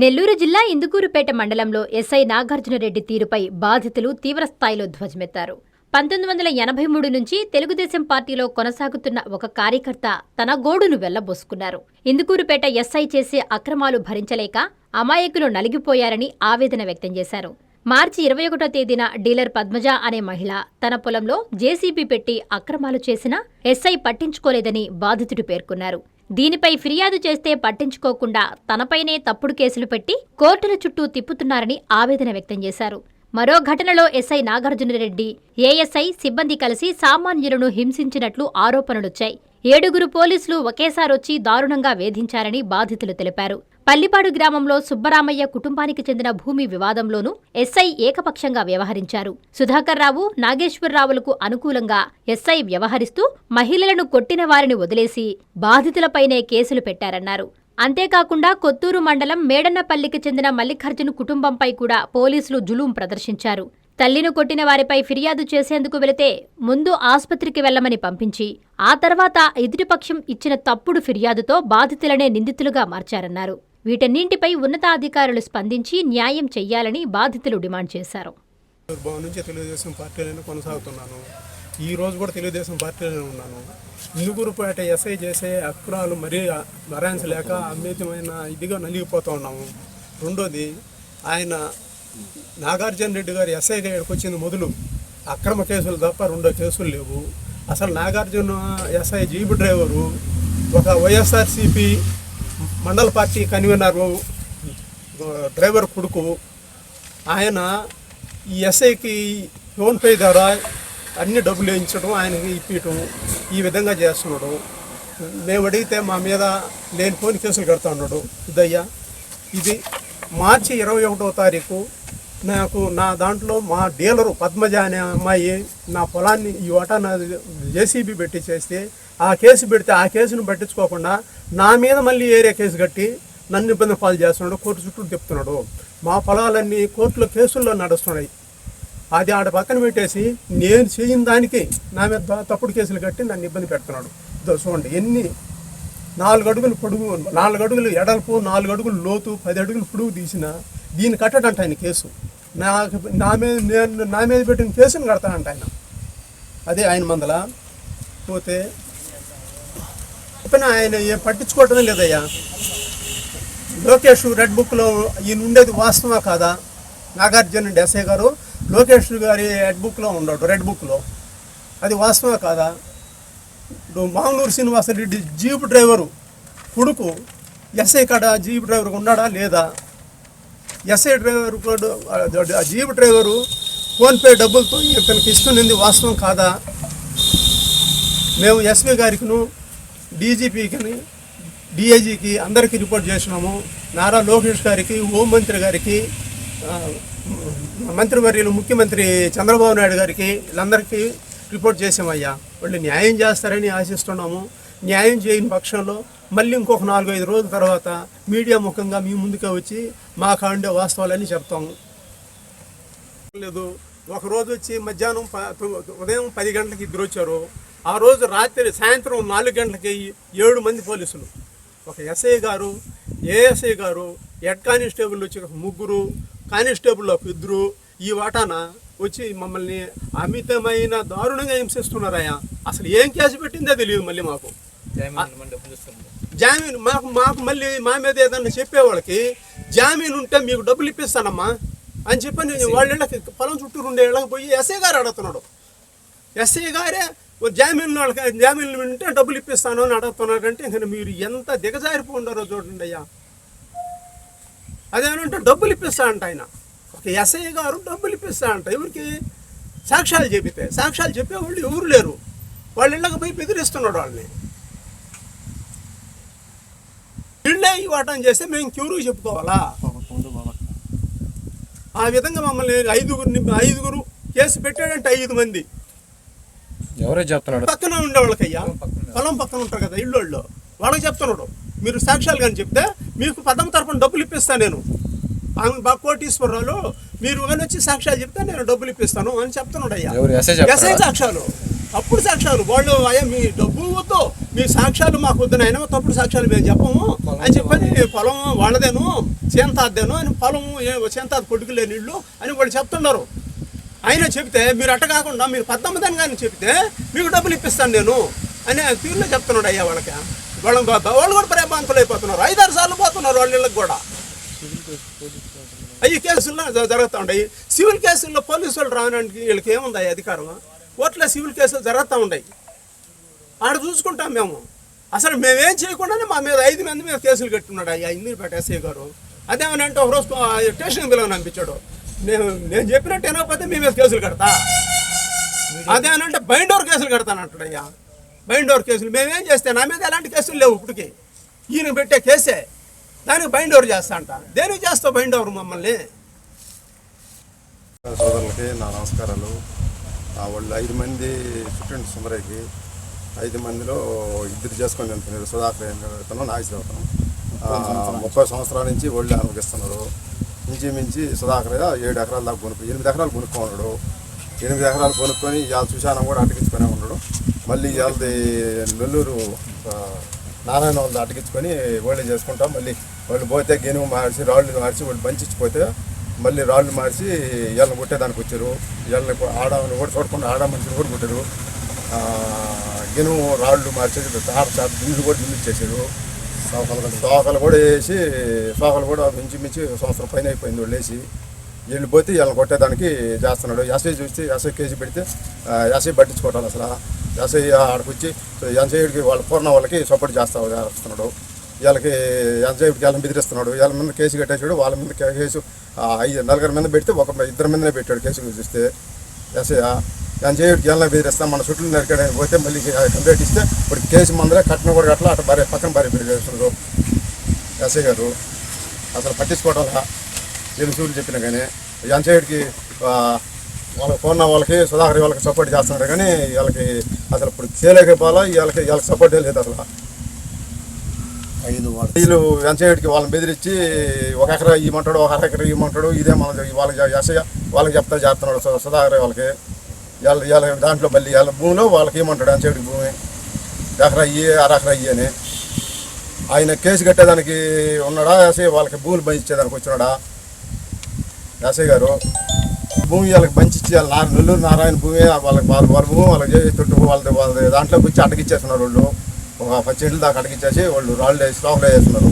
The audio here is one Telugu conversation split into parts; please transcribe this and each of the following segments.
నెల్లూరు జిల్లా ఇందుకూరుపేట మండలంలో ఎస్ఐ నాగార్జునరెడ్డి తీరుపై బాధితులు తీవ్రస్థాయిలో ధ్వజమెత్తారు. 1983 నుంచి తెలుగుదేశం పార్టీలో కొనసాగుతున్న ఒక కార్యకర్త తన గోడును వెళ్లబోసుకున్నారు. ఇందుకూరుపేట ఎస్ఐ చేసే అక్రమాలు భరించలేక అమాయకులు నలిగిపోయారని ఆవేదన వ్యక్తం చేశారు. మార్చి 21వ తేదీన డీలర్ పద్మజ అనే మహిళ తన పొలంలో జేసీబీ పెట్టి అక్రమాలు చేసినా ఎస్ఐ పట్టించుకోలేదని బాధితుడు పేర్కొన్నారు. దీనిపై ఫిర్యాదు చేస్తే పట్టించుకోకుండా తనపైనే తప్పుడు కేసులు పెట్టి కోర్టుల చుట్టూ తిప్పుతున్నారని ఆవేదన వ్యక్తం చేశారు. మరో ఘటనలో ఎస్ఐ నాగార్జునరెడ్డి, ఏఎస్ఐ సిబ్బంది కలిసి సామాన్యులను హింసించినట్లు ఆరోపణలొచ్చాయి. 7 పోలీసులు ఒకేసారొచ్చి దారుణంగా వేధించారని బాధితులు తెలిపారు. పల్లిపాడు గ్రామంలో సుబ్బరామయ్య కుటుంబానికి చెందిన భూమి వివాదంలోనూ ఎస్ఐ ఏకపక్షంగా వ్యవహరించారు. సుధాకర్రావు, నాగేశ్వరరావులకు అనుకూలంగా ఎస్ఐ వ్యవహరిస్తూ మహిళలను కొట్టిన వారిని వదిలేసి బాధితులపైనే కేసులు పెట్టారన్నారు. అంతేకాకుండా కొత్తూరు మండలం మేడన్నపల్లికి చెందిన మల్లికార్జున్ కుటుంబంపై కూడా పోలీసులు జులుం ప్రదర్శించారు. తల్లిని కొట్టిన వారిపై ఫిర్యాదు చేసేందుకు వెళితే ముందు ఆస్పత్రికి వెళ్లమని పంపించి ఆ తర్వాత ఎదుటిపక్షం ఇచ్చిన తప్పుడు ఫిర్యాదుతో బాధితులనే నిందితులుగా మార్చారన్నారు. వీటన్నింటిపై ఉన్నతాధికారులు స్పందించి న్యాయం చెయ్యాలని బాధితులు డిమాండ్ చేశారు. తెలుగుదేశం పార్టీలోనే కొనసాగుతున్నాను. ఈ రోజు కూడా తెలుగుదేశం పార్టీలోనే ఉన్నాను. ఇందుకూరుపేట ఎస్ఐ చేసే అక్రాలు మరీ భరాయించలేక అమితమైన ఇదిగా నలిగిపోతూ ఉన్నాము. రెండోది, ఆయన నాగార్జున రెడ్డి గారు ఎస్ఐగా వచ్చింది మొదలు అక్రమ కేసులు తప్ప రెండో కేసులు లేవు. అసలు నాగార్జున ఎస్ఐ జీబు డ్రైవరు, ఒక వైఎస్ఆర్సీపీ మండల పార్టీ కన్వీనరు డ్రైవర్ కొడుకు. ఆయన ఈ ఎస్ఐకి ఫోన్పే ద్వారా అన్ని డబ్బులు వేయించడం, ఆయనకి ఇప్పించడం, ఈ విధంగా చేస్తున్నాడు. మేము అడిగితే మా మీద లేని ఫోన్ కేసులు కడతా ఉన్నాడు. ఇదయ్యా, ఇది మార్చి 21వ తారీఖు నాకు నా దాంట్లో మా డీలరు పద్మజ అనే అమ్మాయి నా పొలాన్ని ఈ వాటా నా జేసీబీ పెట్టి చేస్తే ఆ కేసు పెడితే ఆ కేసును పట్టించుకోకుండా నా మీద మళ్ళీ ఏరియా కేసు కట్టి నన్ను ఇబ్బంది పాలు చేస్తున్నాడు. కోర్టు చుట్టూ తిప్పుతున్నాడు. మా పొలాలన్నీ కోర్టులో కేసుల్లో నడుస్తున్నాయి. అది ఆడ పక్కన పెట్టేసి నేను చేయని దానికి నా మీద తప్పుడు కేసులు కట్టి నన్ను ఇబ్బంది పెడుతున్నాడు. చూడండి, ఎన్ని 4 అడుగులు పొడుగు, 4 అడుగులు ఎడల్పు, 4 అడుగులు లోతు, 10 అడుగులు పొడుగు తీసిన దీన్ని కట్టడంట ఆయన కేసు. నా మీద పెట్టిన కేసును కడతానంట ఆయన. అదే ఆయన మందల పోతే చెప్పిన ఆయన ఏం పట్టించుకోవటమే లేదయ్యా. లోకేష్ రెడ్ బుక్లో ఈయన ఉండేది వాస్తవా కాదా? నాగార్జున ఎస్ఐ గారు లోకేష్ గారి రెడ్ బుక్లో ఉన్నాడు. రెడ్ బుక్లో అది వాస్తవా కాదా? మామూలు శ్రీనివాసరెడ్డి జీప్ డ్రైవరు కొడుకు ఎస్ఐ కాడ జీప్ డ్రైవర్ ఉన్నాడా లేదా? SI driver jeep driver PhonePe డబ్బులతో ఇతనికి ఇస్తున్నది వాస్తవం కాదా? మేము ఎస్పీ గారికిను, డీజీపీకి, డిఐజీకి అందరికీ రిపోర్ట్ చేసినాము. నారా లోకేష్ గారికి, హోంమంత్రి గారికి, మంత్రివర్యులు ముఖ్యమంత్రి చంద్రబాబు నాయుడు గారికి వీళ్ళందరికీ రిపోర్ట్ చేసామయ్యా. వాళ్ళు న్యాయం చేస్తారని ఆశిస్తున్నాము. న్యాయం చేయని పక్షంలో మళ్ళీ ఇంకొక 4-5 రోజుల తర్వాత మీడియా ముఖంగా మీ ముందుకే వచ్చి మా కాండే వాస్తవాలని చెప్తాము. లేదు, ఒకరోజు వచ్చి మధ్యాహ్నం ఉదయం 10 గంటలకి 2 వచ్చారు. ఆ రోజు సాయంత్రం 4 గంటలకి 7 మంది పోలీసులు, ఒక ఎస్ఐ గారు, ఏఎస్ఐ గారు, హెడ్ కానిస్టేబుల్ వచ్చి 3, కానిస్టేబుల్ 2 ఈ వాటాన వచ్చి మమ్మల్ని అమితమైన దారుణంగా హింసిస్తున్నారయ్యా. అసలు ఏం కేసు పెట్టిందో తెలియదు. మళ్ళీ మాకు జామీన్ మాకు మళ్ళీ మా మీద ఏదన్నా చెప్పేవాళ్ళకి జామీన్ ఉంటే మీకు డబ్బులు ఇప్పిస్తానమ్మా అని చెప్పని వాళ్ళ ఇళ్ళకి పొలం చుట్టూ ఉండే ఇళ్ళకి పోయి ఎస్ఐ గారు అడుగుతున్నాడు. ఎస్ఐ గారే జామీన్లు ఉంటే డబ్బులు ఇప్పిస్తాను అని అడుగుతున్నారంటే ఇంకా మీరు ఎంత దిగజారిపోండారో చూడండి అయ్యా. అదేమంటే డబ్బులు ఇప్పిస్తా అంట ఆయన. ఒక ఎస్ఐ గారు డబ్బులు ఇప్పిస్తా అంట. ఎవరికి? సాక్ష్యాలు చెబితే. సాక్ష్యాలు చెప్పేవాళ్ళు ఎవరు లేరు. వాళ్ళ ఇళ్ళకి పోయి బెదిరిస్తున్నాడు వాళ్ళని. వీళ్ళే ఈ వాటం చేస్తే మేము క్యూరుకి చెప్పుకోవాలా? ఆ విధంగా మమ్మల్ని 5 కేసు పెట్టాడంటే 5 మంది ఎవరే చెప్తున్నాడు? పక్కన ఉండేవాళ్ళకయ్యా, పొలం పక్కన ఉంటారు కదా ఇళ్ళు, వాళ్ళకి చెప్తున్నాడు. మీరు సాక్ష్యాలు కానీ చెప్తే మీకు పదం తరపున డబ్బులు ఇప్పిస్తాను నేను. ఆమె కోటీశ్వరరావు, మీరు కానీ వచ్చి సాక్ష్యాలు చెప్తే నేను డబ్బులు ఇప్పిస్తాను అని చెప్తున్నాడు అయ్యా. ఎస్ఐ సాక్ష్యాలు తప్పుడు సాక్ష్యాలు వాళ్ళు అయ్యా మీ డబ్బు వద్దు, మీ సాక్ష్యాలు మాకు వద్దు అయినా తప్పుడు సాక్ష్యాలు మేము చెప్పము అని చెప్పని పొలం వాళ్ళదేను చేంతాదేను అని పొలం చేంతాది కొడుకులే నీళ్ళు అని వాళ్ళు చెప్తున్నారు. అయినా చెప్తే మీరు అట్ట కాకుండా మీరు 19 కానీ చెప్తే మీకు డబ్బులు ఇప్పిస్తాను నేను అనే తీరులో చెప్తున్నాడు అయ్యా వాళ్ళకి. వాళ్ళు కూడా భయభ్రాంతులు అయిపోతున్నారు. 5-6 సార్లు పోతున్నారు వాళ్ళ ఇళ్ళకి కూడా. అవి కేసుల్లో జరుగుతూ ఉంటాయి. సివిల్ కేసుల్లో పోలీసు వాళ్ళు రావడానికి వీళ్ళకి ఏముంది అధికారం? కోర్టులో సివిల్ కేసులు జరుగుతూ ఉన్నాయి, ఆడ చూసుకుంటాం మేము. అసలు మేమేం చేయకుండానే మా మీద 5 మంది మీద కేసులు కట్టున్నాడు అయ్యా ఇందిపేట ఎస్ఐ గారు. అదేమనంటే ఒకరోజు స్టేషన్ పిల్లలు అనిపించాడు, నేను చెప్పినట్టు వినకపోతే మీ మీద కేసులు కడతా. అదేనంటే బైండ్ ఓవర్ కేసులు కడతానంటాడు అయ్యా. బైండ్ ఓవర్ కేసులు మేమేం చేస్తే నా మీద ఎలాంటి కేసులు లేవు ఇప్పటికి. ఈయన పెట్టే కేసే దానికి బైండ్ ఓవర్ చేస్తా అంట. దేనికి చేస్తావు బైండ్ ఓవర్ మమ్మల్ని? సోదరులకి నా నమస్కారాలు. వాళ్ళు 5 మంది స్టూడెంట్ సుందరయ్యకి 5 మందిలో 2 చేసుకొని వెళ్తున్నారు. సుధాకర్ నాగేశ్వరరావు 30 సంవత్సరాల నుంచి వాళ్ళు అనుభవిస్తున్నారు. మించి సుధాకర్ 7 ఎకరాల దాకా కొనుక్కు 8 ఎకరాలు కొనుక్కున్నాడు. 8 ఎకరాలు కొనుక్కొని ఇవాళ చూశానం కూడా అటకించుకునే ఉన్నాడు. మళ్ళీ ఇవాళది నెల్లూరు నారాయణ వాళ్ళు అటకించుకొని వాళ్ళే చేసుకుంటాం. మళ్ళీ వాళ్ళు పోతే గెనుము మార్చి రాళ్ళు మార్చి వాళ్ళు బంచిచ్చిపోతే మళ్ళీ రాళ్ళు మార్చి ఇళ్ళని కొట్టేదానికి వచ్చారు. ఇళ్ళని ఆడమని కూడా చూడకుండా ఆడ మనిషిని కూడా కొట్టారు. గెనుము రాళ్ళు మార్చేసి బిల్లు కూడా నిలిచేసారు. సోకలు కూడా వేసి సోకలు కూడా మించి సంవత్సరం పైన అయిపోయింది వాళ్ళు వేసి. వెళ్ళిపోతే వీళ్ళని కొట్టేదానికి చేస్తున్నాడు. ఎస్ఐ చూస్తే ఎస్ఐ కేసు పెడితే ఎస్ఐ పట్టించుకోవటాలు అసలు. ఎస్ఐ ఆడికి వచ్చి ఎన్సైడ్కి వాళ్ళ పూర్ణ వాళ్ళకి సపోర్ట్ చేస్తున్నాడు. వీళ్ళకి ఎన్సైడ్కి వీళ్ళని బెదిరిస్తున్నాడు. వీళ్ళ మీద కేసు కట్టేసాడు. వాళ్ళ మీద కేసు 5-4 మీద పెడితే 2 మీదనే పెట్టాడు కేసు చూస్తే ఎస్ఐ. ఎన్సైడ్కి వీళ్ళని బెదిరిస్తాం మన చుట్టూ నరికడానికి పోతే మళ్ళీ కంప్లైంట్ ఇస్తే ఇప్పుడు కేసు మందరే కట్టిన కూడా కట్టలా అటు పక్కన భార్య పెరిగేస్తున్నారు ఎస్ఐ గారు. అసలు పట్టించుకోవడం ఎన్ని సూర్యులు చెప్పినా కానీ ఎన్సైడ్కి వాళ్ళకి ఫోన్ వాళ్ళకి సుధాకర్ వాళ్ళకి సపోర్ట్ చేస్తున్నారు కానీ వీళ్ళకి అసలు ఇప్పుడు చేయలేకపోవాలా. వీళ్ళకి సపోర్టే లేదు అసలు. వీళ్ళు ఎన్సైడ్కి వాళ్ళని బెదిరించి 1 ఎకరా ఇవ్వమంటాడు, 1/2 ఎకరా ఇవ్వమంటాడు. ఇదే మన వాళ్ళకి ఎస్ఐ వాళ్ళకి చేస్తున్నాడు సుధాకర్ వాళ్ళకి. వీళ్ళ దాంట్లో మళ్ళీ వీళ్ళ భూమిలో వాళ్ళకి ఇవ్వమంటాడు ఎన్సైడ్కి భూమి 1 ఎకరా ఇయ్యి 1/2 ఎకరా ఇయ్యి అని. ఆయన కేసు కట్టేదానికి ఉన్నాడా ఎస్ఐ వాళ్ళకి భూములు పంచిచ్చేదానికి వచ్చినాడా ఎస్ఐ గారు? భూమి వాళ్ళకి పంచిచ్చి నెల్లూరు నారాయణ భూమి వాళ్ళకి వాళ్ళ భూమి వాళ్ళకి చుట్టూ వాళ్ళ దాంట్లోకి వచ్చి అటకిచ్చేస్తున్నారు. వాళ్ళు ఒక 10 చెట్లు దాకా అటకిచ్చేసి వాళ్ళు రాళ్ళు వేసి స్టాక్లో వేస్తున్నారు.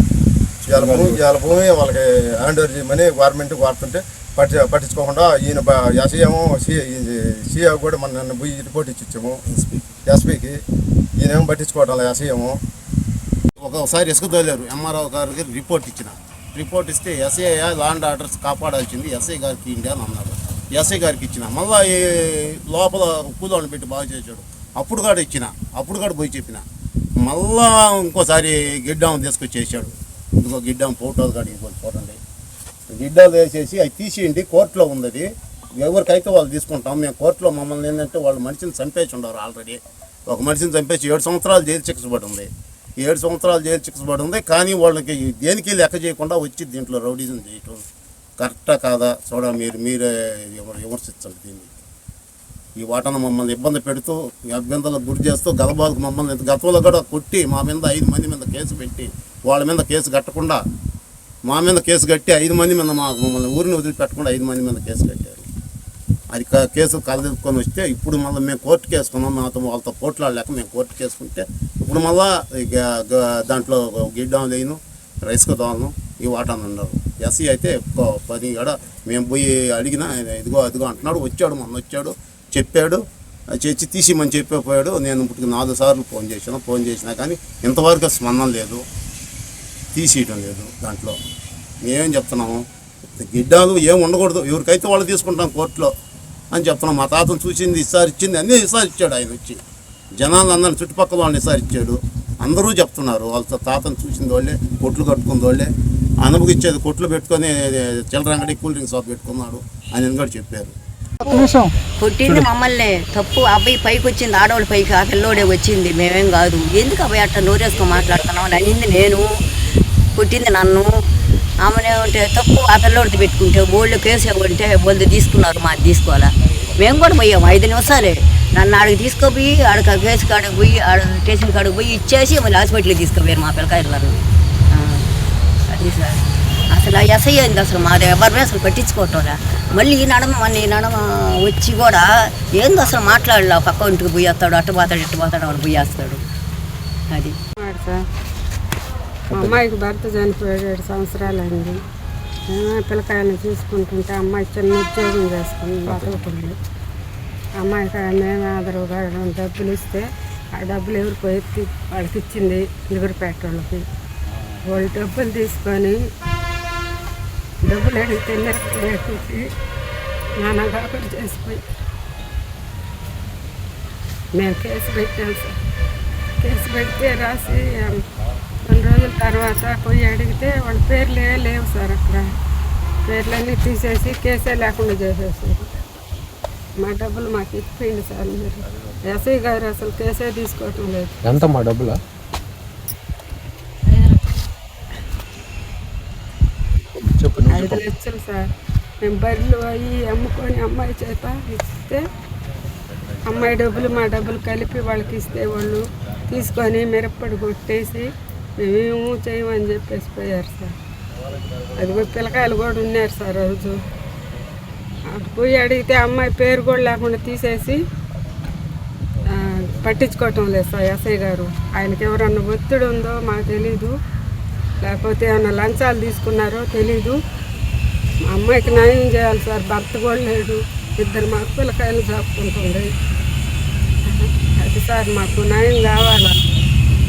వాళ్ళ భూమి వాళ్ళకి హ్యాండ్ ఓవర్ చేయమని గవర్నమెంట్కి వాడుతుంటే పట్టించుకోకుండా ఈయన ఎస్ఐ ఏమో సీఏ కూడా నన్ను పోయి రిపోర్ట్ ఇచ్చాము ఎస్పీకి. ఈయనేమో పట్టించుకోవటం ఎస్ఐ ఏమో. ఒకసారి ఇసుక తోలేరు ఎంఆర్ఓ గారికి రిపోర్ట్ ఇస్తే ఎస్ఐ ల్యాండ్ ఆర్డర్స్ కాపాడాల్సింది ఎస్ఐ గారికి ఇండియా అని అన్నారు. ఎస్ఐ గారికి ఇచ్చిన మళ్ళీ లోపల కూలోళ్ళని పెట్టి బాగు చేశాడు. అప్పుడు కూడా పోయి చెప్పిన మళ్ళా ఇంకోసారి గిడ్డాము తీసుకొచ్చేసాడు. ఇంకో గిడ్డాము ఫోటోలు కాడి చూడండి. గిడ్డాలు వేసేసి అవి తీసేయండి కోర్టులో ఉంది, ఎవరికైతే వాళ్ళు తీసుకుంటాం మేము. కోర్టులో మమ్మల్ని ఏంటంటే వాళ్ళు మనిషిని చంపేసి ఉన్నారు. ఆల్రెడీ ఒక మనిషిని చంపేసి 7 సంవత్సరాలు జైలు శిక్ష పడి ఉంది. 7 సంవత్సరాలు జైలు శిక్ష పడి ఉంది. కానీ వాళ్ళకి దేనికి లెక్క చేయకుండా వచ్చి దీంట్లో రౌడీజం చేయటం కరెక్టా కాదా మీరే విమర్శించండి దీన్ని. ఈ వాటను మమ్మల్ని ఇబ్బంది పెడుతూ అభ్యంతరాలకు గురి చేస్తూ గలబాలకు మమ్మల్ని గతంలో కూడా కొట్టి మా మీద 5 మంది మీద కేసు పెట్టి వాళ్ళ మీద కేసు కట్టకుండా మా మీద కేసు కట్టి 5 మంది మీద మమ్మల్ని ఊరిని వదిలిపెట్టకుండా 5 మంది మీద కేసు కట్టారు. అది కేసు కలదిప్పుకొని వస్తే ఇప్పుడు మళ్ళీ మేము కోర్టుకు వేసుకున్నాం. వాళ్ళతో పోట్లాడలేక మేము కోర్టుకు వేసుకుంటే ఇప్పుడు మళ్ళా దాంట్లో గిడ్డాం లేను రైస్కు దోలను ఈ వాటాను అన్నారు. ఎస్సీ అయితే 10 గడ మేము పోయి అడిగినా ఇదిగో అదిగో అంటున్నాడు. వచ్చాడు చెప్పాడు చేసి తీసిమని చెప్పిపోయాడు. నేను ఇప్పటికి 4 సార్లు ఫోన్ చేసినా కానీ ఇంతవరకు స్పందన లేదు, తీసేయటం లేదు. దాంట్లో మేమేం చెప్తున్నాము, గిడ్డాలు ఏం ఉండకూడదు, ఎవరికైతే వాళ్ళు తీసుకుంటాం కోర్టులో అని చెప్తున్నాం. మా తాతను చూసింది ఈసారి ఇచ్చింది, అన్నీ ఈసారి ఇచ్చాడు. ఆయన వచ్చి జనాలు అందరిని చుట్టుపక్కల వాళ్ళని ఈసారి ఇచ్చాడు. అందరూ చెప్తున్నారు వాళ్ళ తాతను చూసింది వాళ్ళే, కొట్లు కట్టుకుంది వాళ్ళే, అనుభవించేది కొట్లు పెట్టుకొని చిల్లర అంగడి కూల్ డ్రింక్ షాప్ పెట్టుకున్నాడు అని కూడా చెప్పారు. కొట్టింది మమ్మల్ని తప్పు. అబ్బాయి పైకి వచ్చింది, ఆడవాళ్ళ పైకి ఆ పిల్లోడే వచ్చింది, మేమేం కాదు. ఎందుకు అబ్బాయి అట్లా నోరేసుకొని మాట్లాడుతున్నాం అని అనింది. నేను కొట్టింది నన్ను. ఆమెనే ఉంటే తప్పు ఆ పిల్లోడిది పెట్టుకుంటే వాళ్ళు కేసు ఇవ్వంటే వాళ్ళు తీసుకున్నారు, మాది తీసుకోవాలా. మేము కూడా పోయాము 5 నిమిషాలే. నన్ను ఆడికి తీసుకుపోయి ఆడికి కేసు కాడికి పోయి ఆడ స్టేషన్ కాడికి పోయి ఇచ్చేసి మళ్ళీ హాస్పిటల్కి తీసుకుపోయారు మా పిల్లకాయలను. అది సార్ అసలు ఆ ఎస్ఐ అయింది అసలు మాది ఎవరిని అసలు పట్టించుకోవటంలా. మళ్ళీ ఈ నడమ వచ్చి కూడా ఏందో అసలు మాట్లాడలే. పక్క ఇంటికి పోయేస్తాడు, అట్టు పోతాడు ఇట్టు పోతాడు, వాడు పోయేస్తాడు. అది సార్ మా అమ్మాయికి భర్త చనిపోయాడు 7 సంవత్సరాలు అయింది. పిల్లకాయలను చూసుకుంటుంటే అమ్మాయి చిన్న ఉద్యోగం చేసుకుని బతుకుతుంది. అమ్మాయికి మేము ఆదరవుగా డబ్బులు ఇస్తే ఆ డబ్బులు ఎవరికో ఎత్తి వాళ్ళకి ఇచ్చింది నిగురుపేట వాళ్ళకి. వాళ్ళు డబ్బులు తీసుకొని డబ్బులు అడిగితే లేకపోతే నాన్నగా చేసిపోయి మేము కేసు పెట్టాం సార్. కేసు పెడితే రాసి 2 రోజుల తర్వాత పోయి అడిగితే వాళ్ళ పేర్లే లేవు సార్. అక్కడ పేర్లన్నీ తీసేసి కేసే లేకుండా చేసేసారు. మా డబ్బులు మాకు ఇచ్చిపోయింది సార్. మీరు ఎస్ఐ గారు అసలు కేసే తీసుకోవటం లేదు. ఎంత మా డబ్బులా? 5 లక్షలు సార్. మేము బర్రెలు అవి అమ్ముకొని అమ్మాయి చేత ఇస్తే అమ్మాయి డబ్బులు మా డబ్బులు కలిపి వాళ్ళకి ఇస్తే వాళ్ళు తీసుకొని మిరప్పడి కొట్టేసి మేమేమో చేయమని చెప్పేసి పోయారు సార్. అది పిల్లకాయలు కూడా ఉన్నారు సార్. రోజు అటు పోయి అడిగితే అమ్మాయి పేరు కూడా లేకుండా తీసేసి పట్టించుకోవటం లేదు సార్ ఎస్ఐ గారు. ఆయనకి ఎవరన్నా ఒత్తిడి ఉందో మాకు తెలీదు, లేకపోతే ఏమన్నా లంచాలు తీసుకున్నారో తెలీదు. మా అమ్మాయికి న్యాయం చేయాలి సార్. భర్త కూడా లేడు, 2 మాకు పిల్లకాయలు చాపుకుంటుంది. అది సార్ మాకు న్యాయం కావాలా.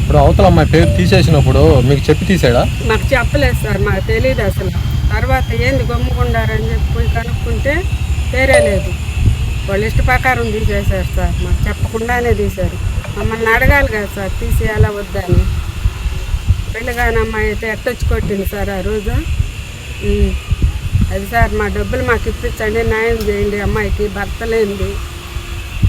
ఇప్పుడు అవతల అమ్మాయి పేరు తీసేసినప్పుడు మీకు చెప్పి తీసాడా? మాకు చెప్పలేదు సార్, మాకు తెలియదు అసలు. తర్వాత ఏంది గమ్ముకుండారని చెప్పి పోయి కనుక్కుంటే పేరే లేదు. వాళ్ళు ఇష్ట ప్రకారం తీసేశారు సార్. మాకు చెప్పకుండానే తీశారు. మమ్మల్ని అడగాలి కదా సార్ తీసేయాలా వద్దని. పెళ్ళిగాని అమ్మాయి అయితే ఎట్టొచ్చి కొట్టింది సార్ ఆ రోజు. అది సార్ మా డబ్బులు మాకు ఇప్పించండి, న్యాయం చేయండి. అమ్మాయికి భర్త లేనిది.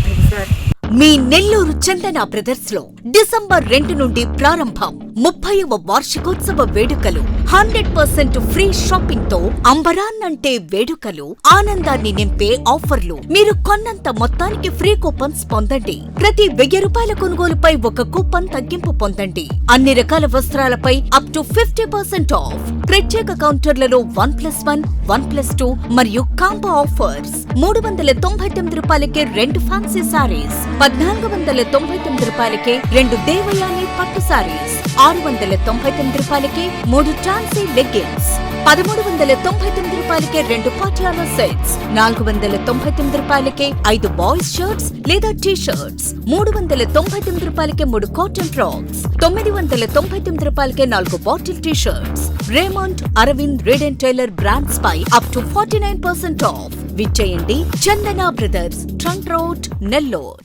అది సార్. మీ నెల్లూరు చందన బ్రదర్స్ లో డిసెంబర్ 2 నుండి ప్రారంభం 30వ వార్షికోత్సవ వేడుకలు. 100% ఫ్రీ షాపింగ్ తో అంబరాన్నంటే వేడుకలు, ఆనందాన్ని నింపే ఆఫర్లు. మీరు కొన్నంత మొత్తానికి ఫ్రీ కూపన్స్ పొందండి. ప్రతి 1000 రూపాయల కొనుగోలుపై 1 కూపన్ తగ్గింపు పొందండి. అన్ని రకాల వస్త్రాలపై అప్ టు 50% ఆఫ్. ప్రత్యేక కౌంటర్లలో 1+1, 1+2 మరియు కాంబో ఆఫర్స్. 399 రూపాయలకే 2 ఫ్యాన్సీ సారీస్, 1499 రూపాయలకే 2 దేవయాని పట్టు సారీస్, 699 రూపాయలకే 3 టాన్సీ లెగ్గిన్స్, 1399 రూపాయలకే 2 పాటియాలా సెట్స్, 499 రూపాయలకే 5 బాయ్స్ షర్ట్స్ లేదా టీ షర్ట్స్, 399 రూపాయలకే 3 కాటన్ ఫ్రాక్స్, 999 రూపాయలకే 4 bottle T shirts. Raymond, Arvind, Reid and Taylor brands పై అప్ టు 49% ఆఫ్. విచ్చేయండి Chandana brothers, trunk road, Nellore.